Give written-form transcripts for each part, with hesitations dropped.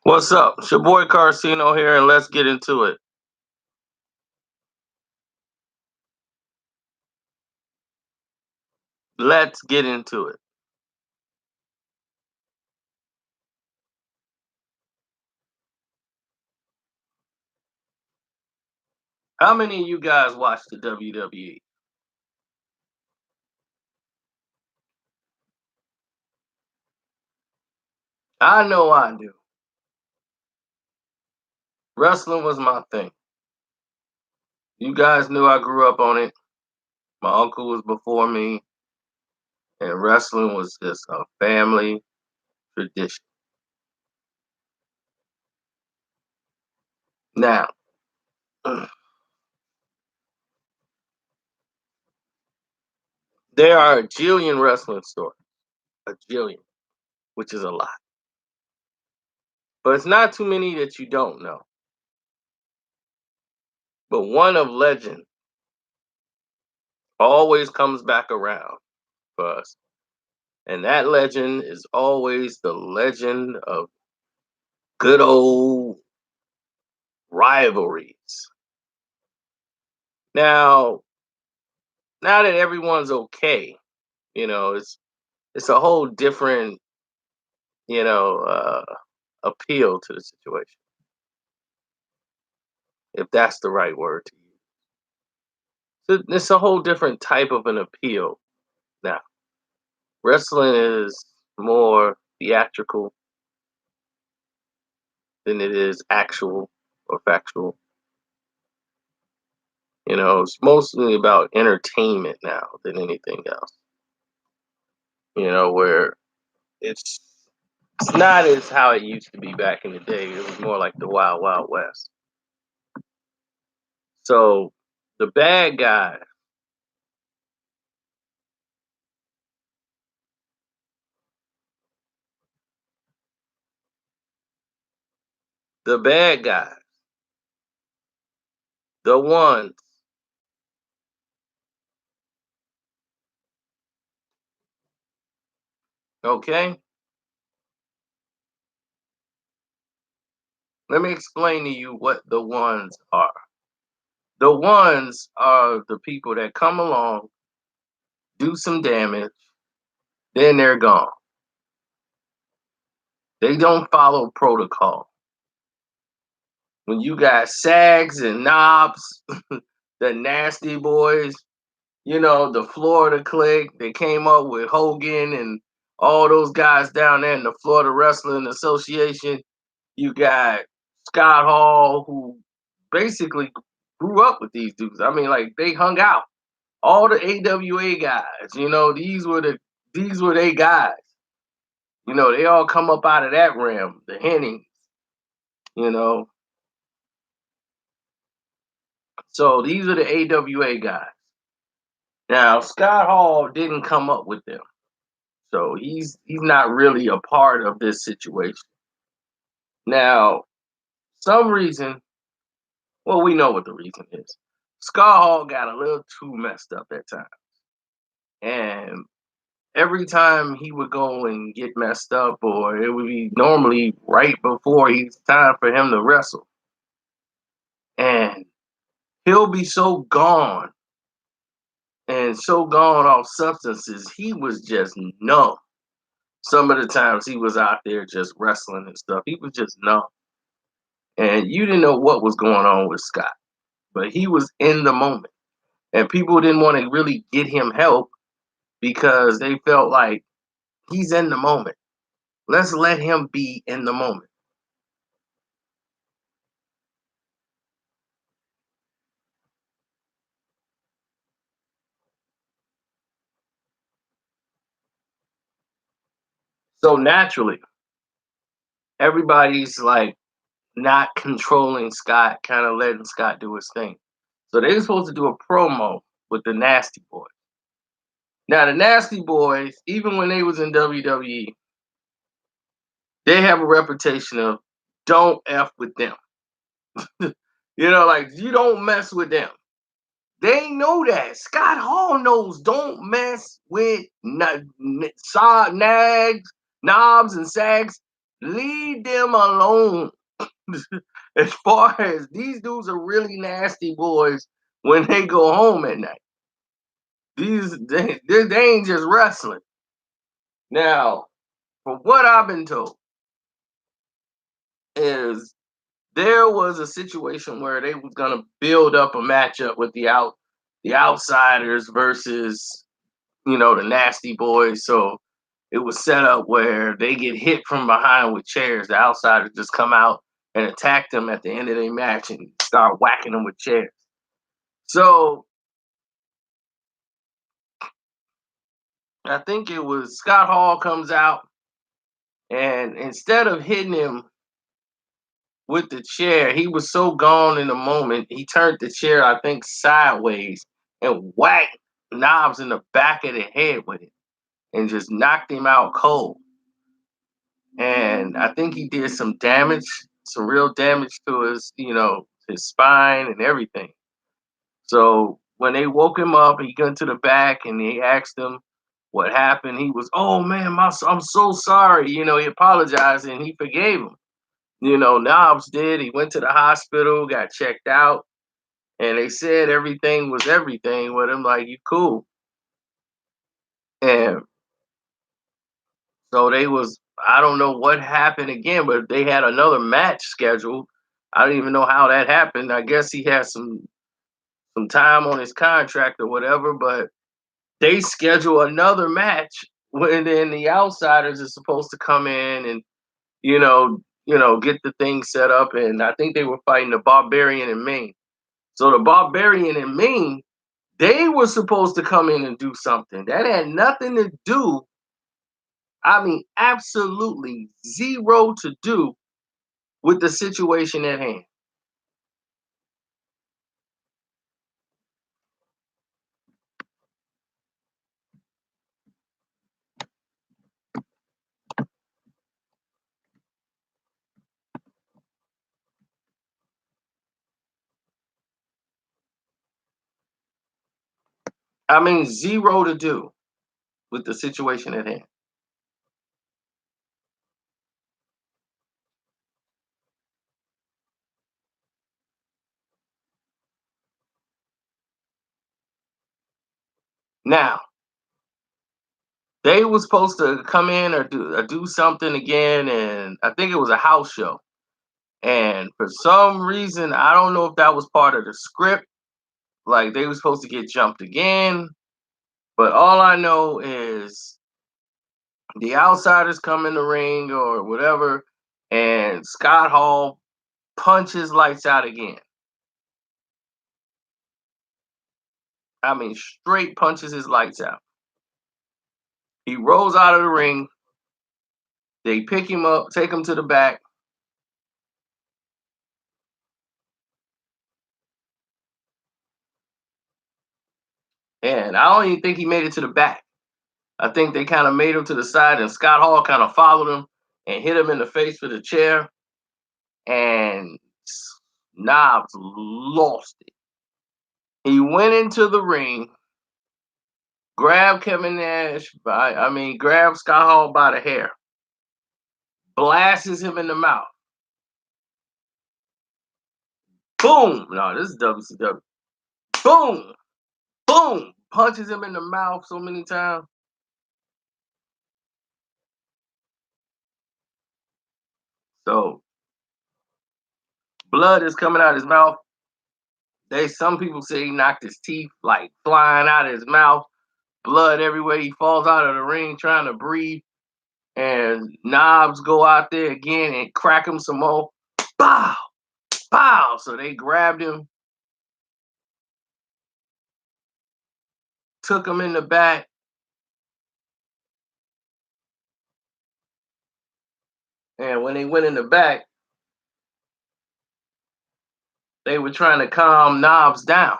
What's up? It's your boy Carcino here, and let's get into it. Let's get into it. How many of you guys watch the WWE? I know I do. Wrestling was my thing. You guys knew I grew up on it. My uncle was before me, and wrestling was just a family tradition. Now, there are a jillion wrestling stories, a jillion, which is a lot. But it's not too many that you don't know. But one of legend always comes back around for us. And that legend is always the legend of good old rivalries. Now, now that everyone's okay, it's a whole different, you know, uh, appeal to the situation, if that's the right word to use. So it's a whole different type of an appeal now. Wrestling is more theatrical than it is actual or factual. It's mostly about entertainment now than anything else. Where it's it's not as how it used to be back in the day. It was more like the Wild Wild West. So the bad guy, the bad guy, the ones, okay? Let me explain to you what the ones are. The ones are the people that come along, do some damage, then they're gone. They don't follow protocol. When you got sags and knobs, the nasty boys, the Florida clique, they came up with Hogan and all those guys down there in the Florida Wrestling Association. You got Scott Hall, who basically grew up with these dudes. I mean, like they hung out. All the AWA guys, these were they guys. They all come up out of that realm, the Hennings, you know. So these are the AWA guys. Now Scott Hall didn't come up with them. So he's not really a part of this situation. Now, some reason, well, we know what the reason is. Scott Hall got a little too messed up that time. And every time he would go and get messed up, or it would be normally right before it's time for him to wrestle. And he'll be so gone and so gone off substances, he was just numb. Some of the times he was out there just wrestling and stuff, he was just numb. And you didn't know what was going on with Scott, but he was in the moment. And people didn't want to really get him help because they felt like he's in the moment. Let's let him be in the moment. So naturally, everybody's like not controlling Scott, kind of letting Scott do his thing. So they were supposed to do a promo with the Nasty Boys. Now the Nasty Boys, even when they was in WWE, they have a reputation of don't F with them. Like you don't mess with them. They know that. Scott Hall knows don't mess with nags, knobs, and sags. Leave them alone. As far as these dudes are really nasty boys when they go home at night. They ain't just wrestling. Now, from what I've been told, is there was a situation where they was gonna build up a matchup with the outsiders versus the nasty boys. So it was set up where they get hit from behind with chairs. The outsiders just come out and attack them at the end of their match and start whacking them with chairs. So I think it was Scott Hall comes out, and instead of hitting him with the chair, he was so gone in the moment, he turned the chair, I think, sideways and whacked Knobs in the back of the head with it and just knocked him out cold. And I think he did some damage, some real damage to his spine and everything. So when they woke him up, he got to the back and they asked him what happened. He was, oh man, I'm so sorry. He apologized and he forgave him. Knobs did. He went to the hospital, got checked out, and they said everything was everything with him. Like, you cool. And so I don't know what happened again, but they had another match scheduled. I don't even know how that happened. I guess he had some time on his contract or whatever, but they schedule another match when then the outsiders are supposed to come in and get the thing set up. And I think they were fighting the Barbarian and Maine. So the Barbarian and Maine, they were supposed to come in and do something that had nothing to do. I mean, absolutely zero to do with the situation at hand. I mean, zero to do with the situation at hand. Now, they were supposed to come in or do something again, and I think it was a house show. And for some reason, I don't know if that was part of the script. Like they were supposed to get jumped again, but all I know is the outsiders come in the ring or whatever, and Scott Hall punches lights out again. I mean, straight punches his lights out. He rolls out of the ring. They pick him up, take him to the back. And I don't even think he made it to the back. I think they kind of made him to the side, and Scott Hall kind of followed him and hit him in the face with a chair. And Knobs lost it. He went into the ring, grabbed Kevin Nash grabbed Scott Hall by the hair, blasts him in the mouth. Boom! No, this is WCW. Boom! Boom! Punches him in the mouth so many times. So blood is coming out of his mouth. Some people say he knocked his teeth like flying out of his mouth, blood everywhere. He falls out of the ring trying to breathe. And Knobs go out there again and crack him some more. Bow! Bow! So they grabbed him, took him in the back. And when they went in the back, they were trying to calm Knobs down.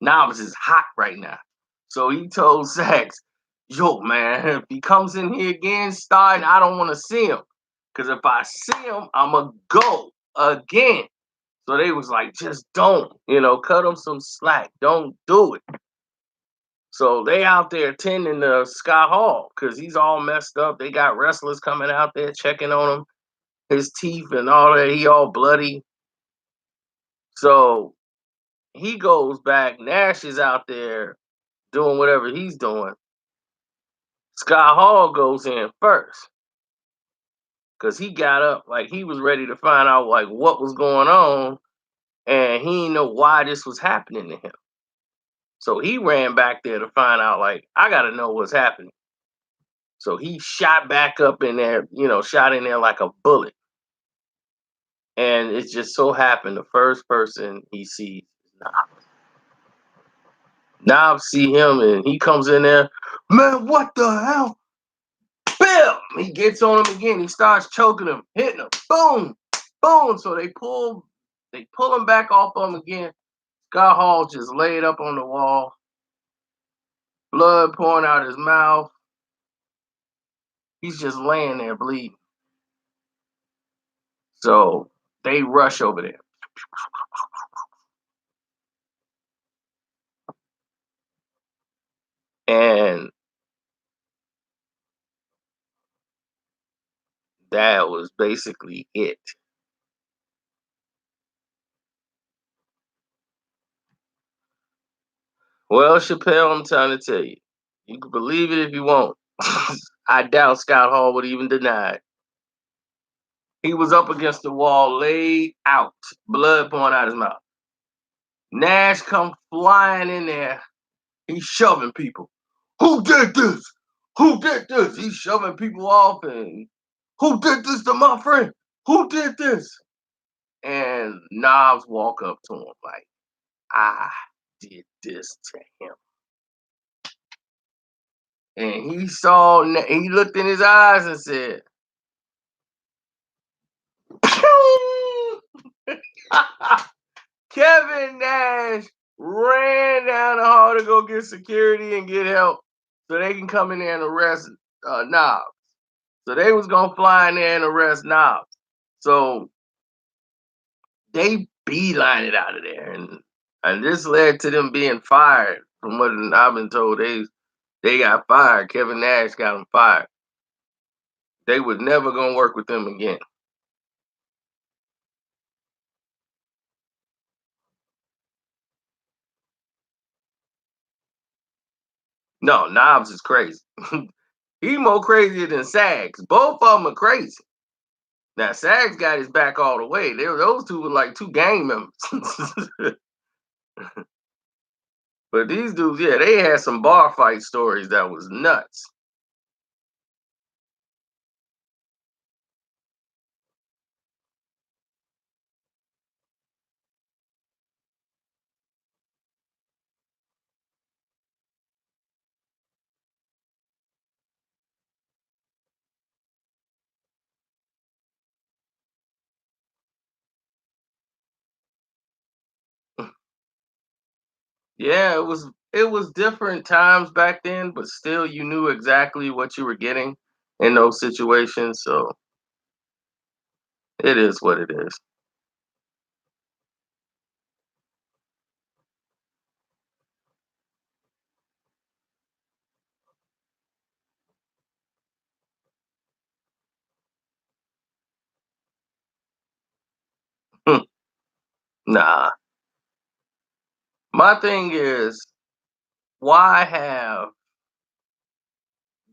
Knobs is hot right now. So he told Sax, yo, man, if he comes in here again starting, I don't want to see him. Because if I see him, I'm going to go again. So they was like, just don't, cut him some slack. Don't do it. So they out there attending Scott Hall because he's all messed up. They got wrestlers coming out there checking on him. his teeth and all that. He all bloody. So he goes back. Nash is out there doing whatever he's doing. Scott Hall goes in first because he got up like he was ready to find out like what was going on, and he didn't know why this was happening to him. So he ran back there to find out like I got to know what's happening. So he shot back up in there, shot in there like a bullet. And it just so happened the first person he sees is Knob. Knob see him and he comes in there, man, what the hell? Bam! He gets on him again. He starts choking him, hitting him. Boom! Boom! So they pull him back off him again. Scott Hall just laid up on the wall, blood pouring out his mouth. He's just laying there bleeding. So they rush over there. And that was basically it. Well, Chappelle, I'm trying to tell you, you can believe it if you want. I doubt Scott Hall would even deny it. He was up against the wall, laid out, blood pouring out his mouth. Nash come flying in there. He's shoving people. Who did this? Who did this? He's shoving people off and who did this to my friend? Who did this? And Knobs walk up to him like, I did this to him. And he looked in his eyes and said, Kevin Nash ran down the hall to go get security and get help so they can come in there and arrest Knobs. So they was gonna fly in there and arrest Knobs. So they beeline it out of there, and this led to them being fired. From what I've been told, they got fired. Kevin Nash got them fired. They was never gonna work with them again. No, Knobs is crazy. He more crazier than Sags. Both of them are crazy. Now Sags got his back all the way. Those two were like two gang members. But these dudes, yeah, they had some bar fight stories that was nuts. Yeah, it was different times back then, but still you knew exactly what you were getting in those situations. So it is what it is. Nah. My thing is, why have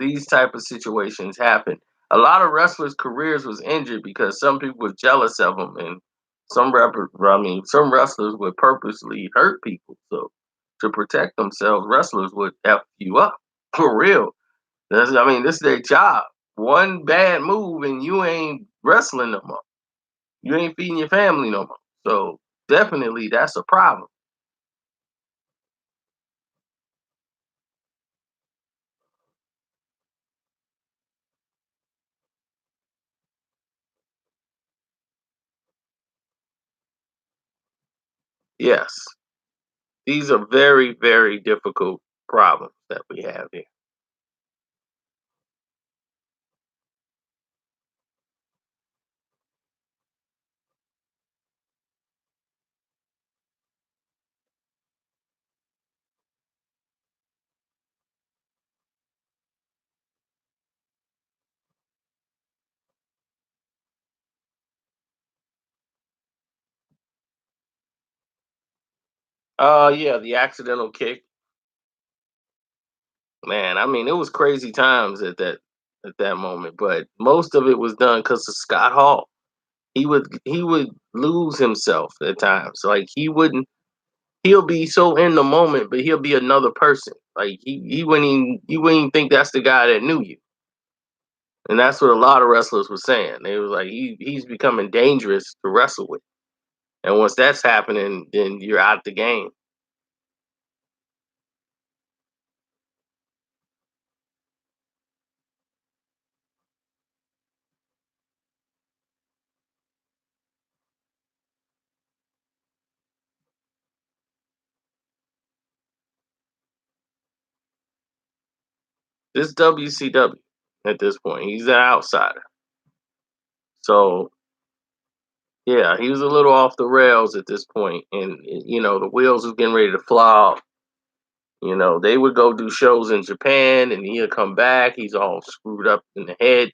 these type of situations happen? A lot of wrestlers' careers was injured because some people were jealous of them, and some wrestlers would purposely hurt people. So to protect themselves, wrestlers would f you up for real. This is their job. One bad move and you ain't wrestling no more. You ain't feeding your family no more. So definitely that's a problem. Yes. These are very, very difficult problems that we have here. Yeah, the accidental kick. Man, I mean, it was crazy times at that moment, but most of it was done because of Scott Hall. He would lose himself at times. Like he'll be so in the moment, but he'll be another person. Like he wouldn't even think that's the guy that knew you. And that's what a lot of wrestlers were saying. They was like he's becoming dangerous to wrestle with. And once that's happening, then you're out the game. This WCW at this point. He's an outsider. So yeah, he was a little off the rails at this point, and the wheels was getting ready to fly off. They would go do shows in Japan, and he'll come back. He's all screwed up in the head.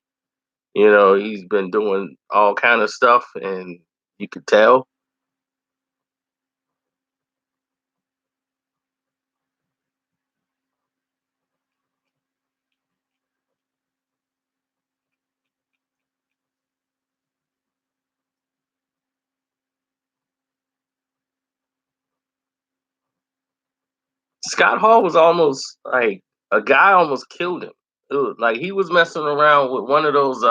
He's been doing all kind of stuff, and you could tell. Scott Hall was almost like a guy almost killed him. It was like he was messing around with one of those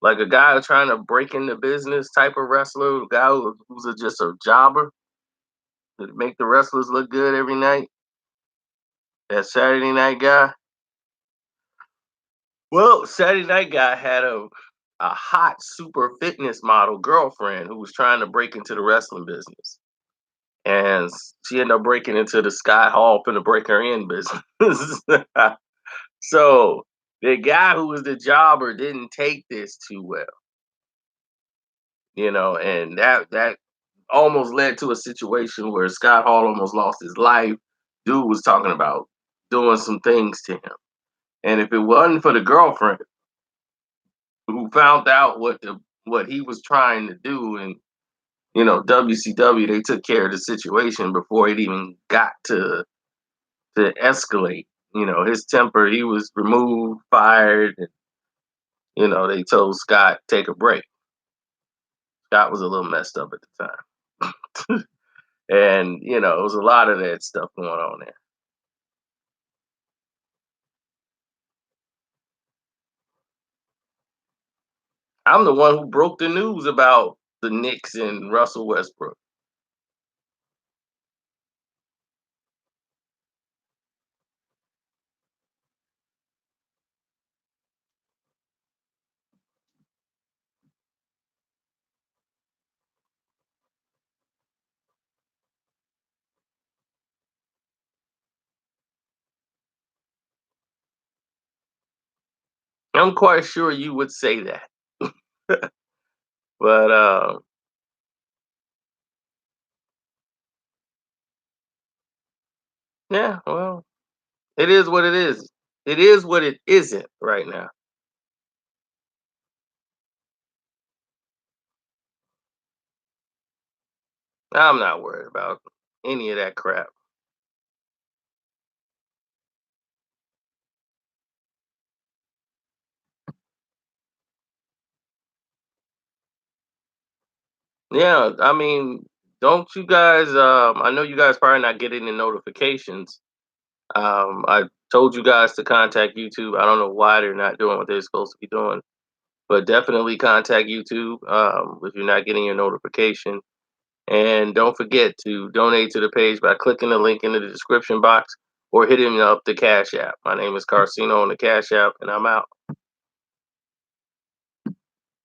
like a guy trying to break into business type of wrestler, a guy who's just a jobber to make the wrestlers look good every night. That Saturday night guy. Well, Saturday night guy had a hot super fitness model girlfriend who was trying to break into the wrestling business. And she ended up breaking into the Sky Hall for the break her in business. So the guy who was the jobber didn't take this too well, and that almost led to a situation where Scott Hall almost lost his life. Dude was talking about doing some things to him. And if it wasn't for the girlfriend who found out what he was trying to do, and WCW, they took care of the situation before it even got to escalate. His temper, he was removed, fired, and they told Scott take a break. Scott was a little messed up at the time. And it was a lot of that stuff going on there. I'm the one who broke the news about the Knicks and Russell Westbrook. I'm quite sure you would say that. But yeah, well, it is what it is. It is what it isn't right now. I'm not worried about any of that crap. Yeah, I mean, don't you guys? I know you guys probably not getting the notifications. I told you guys to contact YouTube. I don't know why they're not doing what they're supposed to be doing, but definitely contact YouTube if you're not getting your notification. And don't forget to donate to the page by clicking the link in the description box or hitting up the Cash App. My name is Carcino on the Cash App, and I'm out.